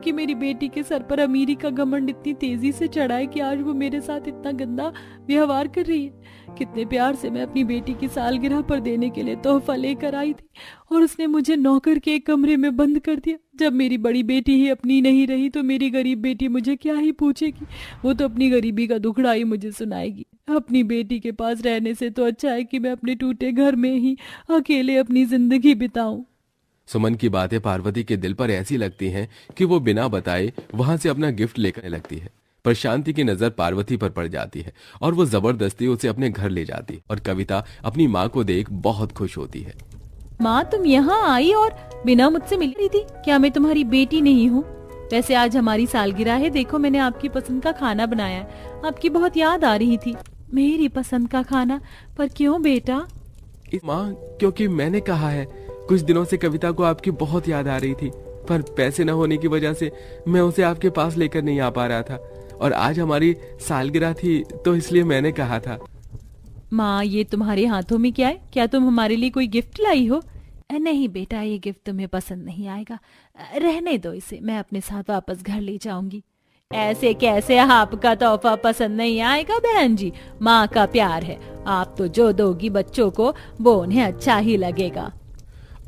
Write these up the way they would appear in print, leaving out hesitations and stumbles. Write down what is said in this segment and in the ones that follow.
कि मेरी बेटी के सर पर अमीरी का घमंड इतनी तेजी से चढ़ा है कि आज वो मेरे साथ इतना गंदा व्यवहार कर रही है। कितने प्यार से मैं अपनी बेटी की सालगिरह पर देने के लिए तोहफा लेकर आई थी और उसने मुझे नौकर के एक कमरे में बंद कर दिया। जब मेरी बड़ी बेटी ही अपनी नहीं रही तो मेरी गरीब बेटी मुझे क्या ही पूछेगी। वो तो अपनी गरीबी का दुखड़ा ही मुझे सुनाएगी। अपनी बेटी के पास रहने से तो अच्छा है कि मैं अपने टूटे घर में ही अकेले अपनी जिंदगी बिताऊं। सुमन की बातें पार्वती के दिल पर ऐसी लगती हैं कि वो बिना बताए वहां से अपना गिफ्ट लेकर लगती है। पर शांति की नजर पार्वती पर पड़ जाती है और वो जबरदस्ती उसे अपने घर ले जाती है और कविता अपनी माँ को देख बहुत खुश होती है। माँ, तुम यहाँ आई और बिना मुझसे मिल रही थी? क्या मैं तुम्हारी बेटी नहीं हूँ? वैसे आज हमारी सालगिरह है, देखो मैंने आपकी पसंद का खाना बनाया है। आपकी बहुत याद आ रही थी। मेरी पसंद का खाना? पर क्यों बेटा? माँ, क्योंकि मैंने कहा है, कुछ दिनों से कविता को आपकी बहुत याद आ रही थी, पर पैसे न होने की वजह से मैं उसे आपके पास लेकर नहीं आ पा रहा था और आज हमारी सालगिरह थी तो इसलिए मैंने कहा था। माँ, ये तुम्हारे हाथों में क्या है? क्या तुम हमारे लिए कोई गिफ्ट लाई हो? नहीं बेटा, ये गिफ्ट तुम्हें पसंद नहीं आएगा। रहने दो इसे, मैं अपने साथ वापस घर ले जाऊंगी। ऐसे कैसे आपका तोहफा पसंद नहीं आएगा बहन जी? माँ का प्यार है, आप तो जो दोगी बच्चों को वो उन्हें अच्छा ही लगेगा।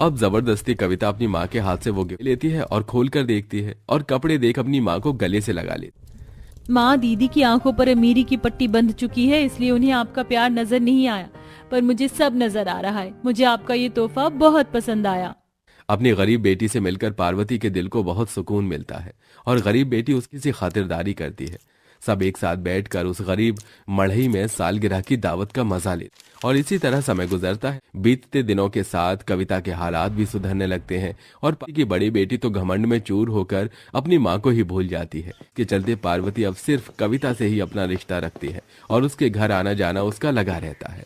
अब जबरदस्ती कविता अपनी माँ के हाथ से वो गिफ्ट लेती है और खोलकर देखती है और कपड़े देख अपनी माँ को गले से लगा लेती। माँ, दीदी की आंखों पर अमीरी की पट्टी बंध चुकी है, इसलिए उन्हें आपका प्यार नजर नहीं आया, पर मुझे सब नजर आ रहा है। मुझे आपका ये तोहफा बहुत पसंद आया। अपनी गरीब बेटी से मिलकर पार्वती के दिल को बहुत सुकून मिलता है और गरीब बेटी उसकी सी खातिरदारी करती है। सब एक साथ बैठकर उस गरीब मढ़ई में सालगिरह की दावत का मजा लेते और इसी तरह समय गुजरता है। बीतते दिनों के साथ कविता के हालात भी सुधरने लगते हैं और पति की बड़ी बेटी तो घमंड में चूर होकर अपनी माँ को ही भूल जाती है कि चलते पार्वती अब सिर्फ कविता से ही अपना रिश्ता रखती है और उसके घर आना जाना उसका लगा रहता है।